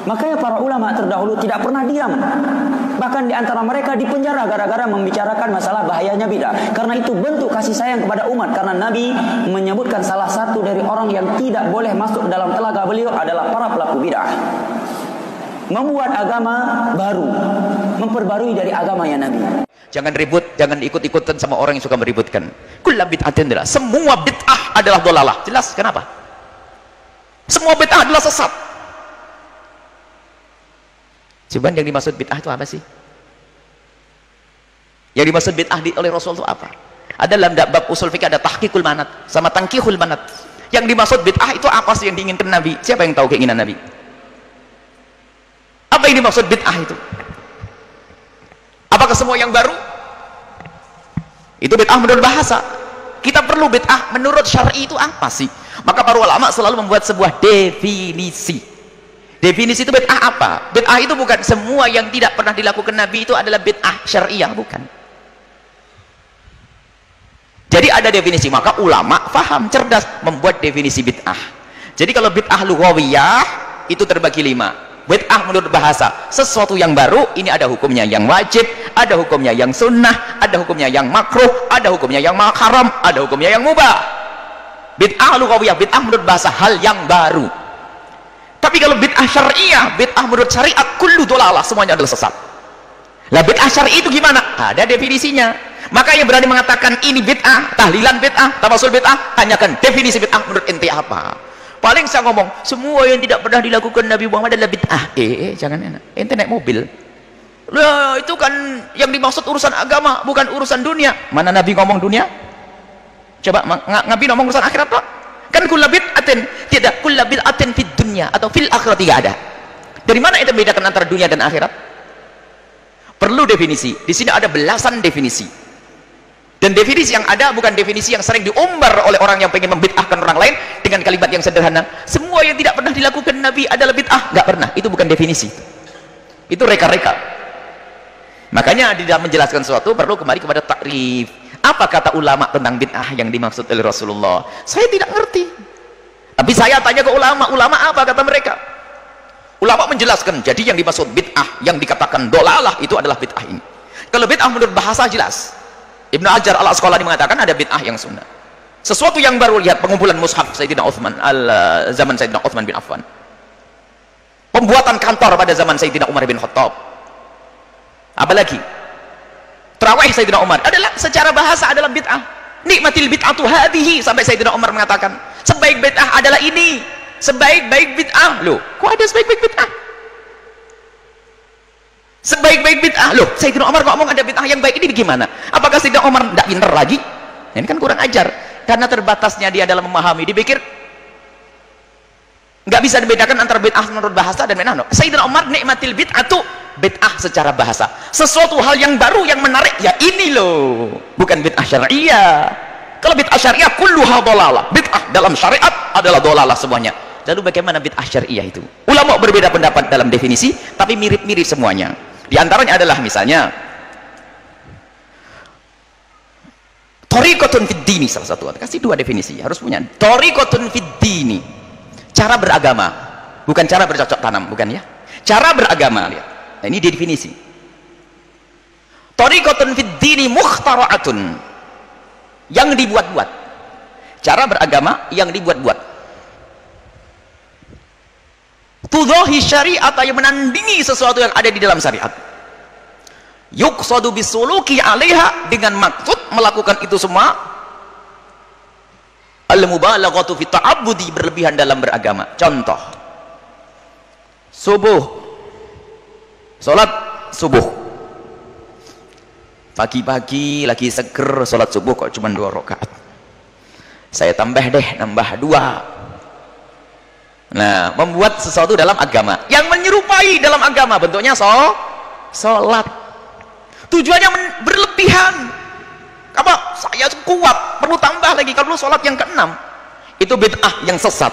Makanya para ulama terdahulu tidak pernah diam. Bahkan di antara mereka dipenjara gara-gara membicarakan masalah bahayanya bid'ah. Karena itu bentuk kasih sayang kepada umat. Karena Nabi menyebutkan salah satu dari orang yang tidak boleh masuk dalam telaga beliau adalah para pelaku bid'ah. Membuat agama baru, memperbarui dari agamanya Nabi. Jangan ribut, jangan ikut-ikutan sama orang yang suka meributkan. Kullu bid'atin dalalah. Semua bid'ah adalah dolalah. Jelas kenapa? Semua bid'ah adalah sesat. Coba yang dimaksud bid'ah itu apa sih? Yang dimaksud bid'ah oleh Rasul itu apa? Ada dalam bab usul fikih ada tahqiqul manat sama tangkihul manat. Yang dimaksud bid'ah itu apa sih yang diinginkan Nabi? Siapa yang tahu keinginan Nabi? Apa yang dimaksud bid'ah itu? Apakah semua yang baru? Itu bid'ah menurut bahasa. Kita perlu bid'ah menurut syar'i itu apa sih? Maka para ulama selalu membuat sebuah definisi. Definisi itu bid'ah apa? Bid'ah itu bukan semua yang tidak pernah dilakukan Nabi itu adalah bid'ah syariah, bukan. Jadi ada definisi, maka ulama faham, cerdas membuat definisi bid'ah. Jadi kalau bid'ah lughawiyah itu terbagi 5. Bid'ah menurut bahasa, sesuatu yang baru, ini ada hukumnya yang wajib, ada hukumnya yang sunnah, ada hukumnya yang makruh, ada hukumnya yang haram, ada hukumnya yang mubah. Bid'ah lughawiyah, bid'ah menurut bahasa, hal yang baru. Tapi kalau bid'ah syariah, bid'ah menurut syariat, kullu dolalah, semuanya adalah sesat. Lah bid'ah syari'i itu gimana? Ada definisinya. Maka yang berani mengatakan ini bid'ah, tahlilan bid'ah, tawasul bid'ah, tanyakan definisi bid'ah menurut ente apa? Paling saya ngomong, semua yang tidak pernah dilakukan Nabi Muhammad adalah bid'ah. Jangan enak. Ente naik mobil. Lah itu kan yang dimaksud urusan agama, bukan urusan dunia. Mana Nabi ngomong dunia? Coba Nabi ngomong urusan akhirat Pak. Kan kullu bid'atin, tidak kullu bid'atin fid dunya atau fil akhirat, tidak ada. Dari mana itu membedakan antara dunia dan akhirat? Perlu definisi. Di sini ada belasan definisi. Dan definisi yang ada bukan definisi yang sering diumbar oleh orang yang pengen membid'ahkan orang lain dengan kalimat yang sederhana. Semua yang tidak pernah dilakukan Nabi adalah bid'ah. Nggak pernah. Itu bukan definisi. Itu reka-reka. Makanya di dalam menjelaskan sesuatu perlu kembali kepada takrif. Apa kata ulama tentang bid'ah yang dimaksud oleh Rasulullah? Saya tidak ngerti. Tapi saya tanya ke ulama. Ulama apa kata mereka? Ulama menjelaskan. Jadi yang dimaksud bid'ah, yang dikatakan dolalah, itu adalah bid'ah ini. Kalau bid'ah menurut bahasa jelas. Ibnu Hajar al-Asqalani mengatakan ada bid'ah yang sunnah. Sesuatu yang baru, lihat pengumpulan mushaf Sayyidina Utsman zaman Sayyidina Utsman bin Affan. Pembuatan kantor pada zaman Sayyidina Umar bin Khattab. Apalagi? Tarawih Sayyidina Umar adalah secara bahasa adalah bid'ah. Nikmatil bid'atu hadhihi, sampai Sayyidina Umar mengatakan, sebaik bid'ah adalah ini. Sebaik-baik bid'ah. Loh, kok ada sebaik-baik bid'ah? Sebaik-baik bid'ah. Loh, Sayyidina Umar ngomong ada bid'ah yang baik, ini bagaimana? Apakah Sayyidina Umar tidak pintar lagi? Ini kan kurang ajar. Karena terbatasnya dia dalam memahami, dipikir nggak bisa dibedakan antara bid'ah menurut bahasa dan bid'ah. Sayyidina Umar nikmatil bid'atu, bid'ah secara bahasa. Sesuatu hal yang baru, yang menarik, ya ini loh. Bukan bid'ah syariah. Kalau bid'ah syariah kulluha dhalalah. Bid'ah dalam syariat adalah dhalalah semuanya. Lalu bagaimana bid'ah syariah itu? Ulama berbeda pendapat dalam definisi, tapi mirip-mirip semuanya. Di antaranya adalah misalnya thariqatun fid dini, salah satu. Kasih 2 definisi, harus punya. Thariqatun fid dini, cara beragama, bukan cara bercocok tanam, bukan ya. Cara beragama, lihat. Nah, ini definisi. Thariqatun fid dini mukhtara'atun, yang dibuat-buat. Cara beragama yang dibuat-buat. Tudhahi syariat, yang menandingi sesuatu yang ada di dalam syariat. Yuqsadu bisuluki 'alaiha, dengan maksud melakukan itu semua. Al-mubalaghatu fi ta'abbudi, berlebihan dalam beragama. Contoh, subuh, salat subuh, pagi-pagi lagi seger, salat subuh kok cuma 2 rakaat. Saya tambah deh, nambah 2. Nah, membuat sesuatu dalam agama yang menyerupai dalam agama, bentuknya sholat. Tujuannya berlebihan. Apa? Saya kuat, perlu tambah lagi. Kalau sholat yang ke-6, itu bid'ah yang sesat.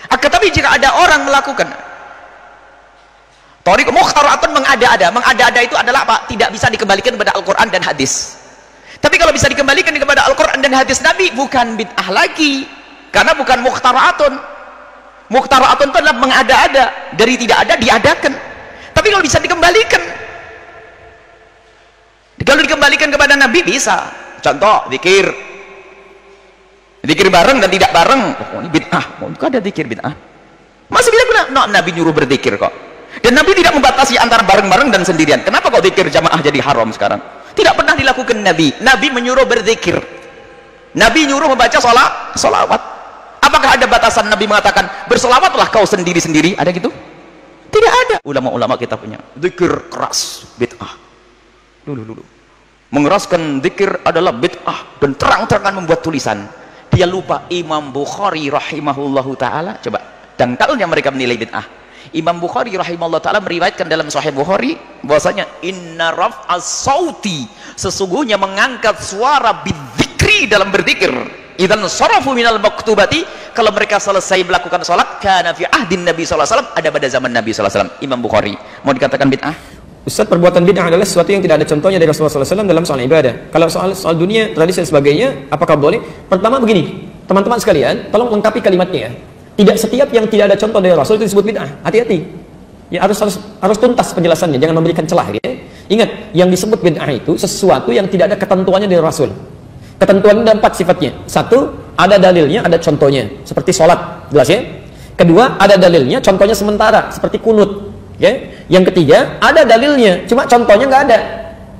Tetapi jika ada orang melakukan thariq mukhtara'atun, mengada-ada itu adalah apa? Tidak bisa dikembalikan kepada Al-Quran dan hadis. Tapi kalau bisa dikembalikan kepada Al-Quran dan hadis Nabi, bukan bid'ah lagi, karena bukan mukhtara'atun. Mukhtara'atun itu adalah mengada-ada, dari tidak ada diadakan. Tapi kalau bisa dikembalikan, kalau dikembalikan kepada Nabi bisa. Contoh zikir bareng dan tidak bareng, oh ini bid'ah. Oh, kok ada zikir bid'ah? Masih bisa guna? No, Nabi nyuruh berzikir kok. Dan Nabi tidak membatasi antara bareng-bareng dan sendirian. Kenapa kok zikir jamaah jadi haram sekarang? Tidak pernah dilakukan Nabi. Nabi menyuruh berzikir. Nabi nyuruh membaca salawat. Apakah ada batasan Nabi mengatakan berselawatlah kau sendiri-sendiri? Ada gitu? Tidak ada. Ulama-ulama kita punya zikir keras bid'ah. Dulu. Mengeraskan zikir adalah bid'ah dan terang-terangan membuat tulisan. Dia lupa Imam Bukhari rahimahullahu ta'ala. Coba, dangkalnya mereka menilai bid'ah. Imam Bukhari rahimahullahu ta'ala meriwayatkan dalam Sahih Bukhari bahwasanya inna raf'as sauti, sesungguhnya mengangkat suara bidzikri dalam berzikir, idzan sarafu minal maktubati, kalau mereka selesai melakukan salat, kana fi ahdin Nabi sallallahu alaihi wasallam, ada pada zaman Nabi sallallahu alaihi wasallam. Imam Bukhari. Mau dikatakan bid'ah? Ustaz, perbuatan bid'ah adalah sesuatu yang tidak ada contohnya dari Rasulullah SAW dalam soal ibadah. Kalau soal dunia, tradisi dan sebagainya, apakah boleh? Pertama begini, teman-teman sekalian, tolong lengkapi kalimatnya ya. Tidak setiap yang tidak ada contoh dari Rasul itu disebut bid'ah. Hati-hati. Ya harus tuntas penjelasannya, jangan memberikan celah ya. Ingat, yang disebut bid'ah itu sesuatu yang tidak ada ketentuannya dari Rasul. Ketentuannya ada 4 sifatnya. 1, ada dalilnya, ada contohnya. Seperti sholat, jelas ya. Kedua, ada dalilnya, contohnya sementara, seperti kunut. Ya. Yang ketiga, ada dalilnya, cuma contohnya nggak ada.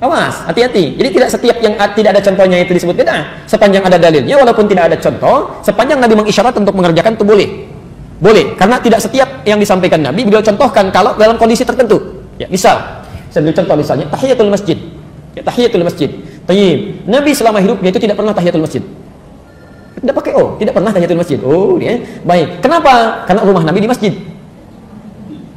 Awas, hati-hati. Jadi tidak setiap yang tidak ada contohnya itu disebut bid'ah. Sepanjang ada dalilnya, walaupun tidak ada contoh, sepanjang Nabi mengisyarat untuk mengerjakan itu boleh. Boleh, karena tidak setiap yang disampaikan Nabi beliau contohkan kalau dalam kondisi tertentu. Ya, misal, saya beri contoh misalnya tahiyatul masjid. Ya, tahiyatul masjid. Tayyib. Nabi selama hidupnya itu tidak pernah tahiyatul masjid. Tidak pakai tidak pernah tahiyatul masjid. Ya. Baik. Kenapa? Karena rumah Nabi di masjid.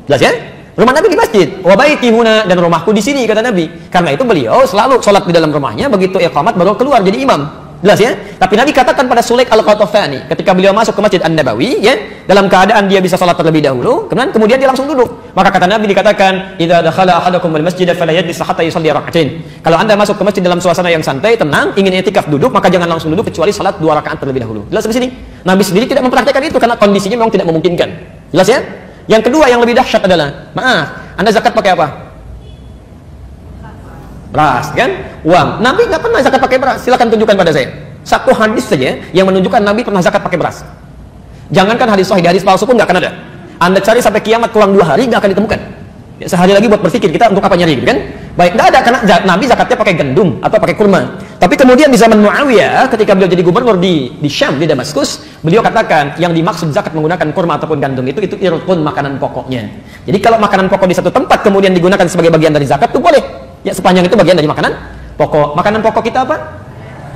Jelas ya? Rumah Nabi di masjid. Wa baiti huna, dan rumahku di sini kata Nabi. Karena itu beliau selalu sholat di dalam rumahnya, begitu iqamat baru keluar jadi imam. Jelas ya? Tapi Nabi katakan pada Sulaik al-Qatafani ketika beliau masuk ke Masjid An-Nabawi ya, dalam keadaan dia bisa sholat terlebih dahulu, kemudian dia langsung duduk. Maka kata Nabi dikatakan, "Idza dakhala ahadukum al-masjid fala yajlis hatta yusalli rak'atain." Kalau Anda masuk ke masjid dalam suasana yang santai, tenang, ingin i'tikaf duduk, maka jangan langsung duduk kecuali salat 2 rakaat terlebih dahulu. Jelas di sini? Nabi sendiri tidak mempraktikkan itu karena kondisinya memang tidak memungkinkan. Jelas ya? Yang kedua yang lebih dahsyat adalah, maaf, Anda zakat pakai apa? Beras, kan? Uang. Nabi nggak pernah zakat pakai beras. Silakan tunjukkan pada saya. Satu hadis saja yang menunjukkan Nabi pernah zakat pakai beras. Jangankan hadis sahih, hadis palsu pun nggak akan ada. Anda cari sampai kiamat kurang 2 hari nggak akan ditemukan. Ya, sehari lagi buat berpikir kita untuk apa nyari, gitu kan? Baik, nggak ada karena Nabi zakatnya pakai gandum atau pakai kurma. Tapi kemudian di zaman Muawiyah, ketika beliau jadi gubernur di Syam, di Damaskus, beliau katakan yang dimaksud zakat menggunakan kurma ataupun gandum itu irqun, makanan pokoknya. Jadi kalau makanan pokok di satu tempat kemudian digunakan sebagai bagian dari zakat itu boleh. Ya, sepanjang itu bagian dari makanan pokok. Makanan pokok kita apa?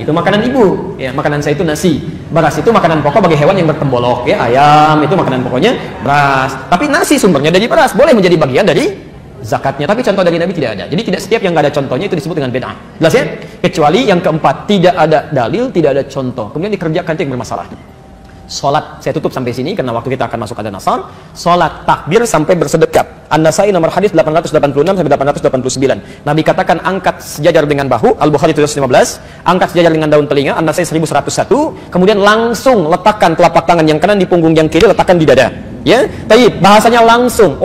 Itu makanan ibu. Ya, makanan saya itu nasi. Beras itu makanan pokok bagi hewan yang bertembolok. Ya, ayam itu makanan pokoknya beras. Tapi nasi sumbernya dari beras, boleh menjadi bagian dari zakatnya. Tapi contoh dari Nabi tidak ada. Jadi tidak setiap yang nggak ada contohnya itu disebut dengan bid'ah. Jelas ya? Kecuali yang keempat, tidak ada dalil, tidak ada contoh, kemudian dikerjakan itu yang bermasalah. Salat, saya tutup sampai sini karena waktu kita akan masuk ada nasar. Salat takbir sampai bersedekap. An-Nasai nomor hadis 886 sampai 889. Nabi katakan angkat sejajar dengan bahu, Al-Bukhari 715, angkat sejajar dengan daun telinga, An-Nasai 1101, kemudian langsung letakkan telapak tangan yang kanan di punggung yang kiri, letakkan di dada. Ya, tayyib, bahasanya langsung.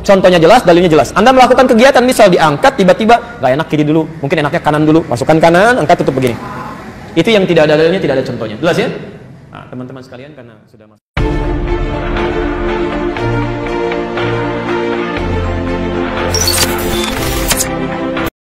Contohnya jelas, dalilnya jelas. Anda melakukan kegiatan misal diangkat tiba-tiba nggak enak kiri dulu, mungkin enaknya kanan dulu, masukkan kanan, angkat tutup begini. Itu yang tidak ada dalilnya, tidak ada contohnya. Jelas ya? Nah, teman-teman sekalian karena sudah masuk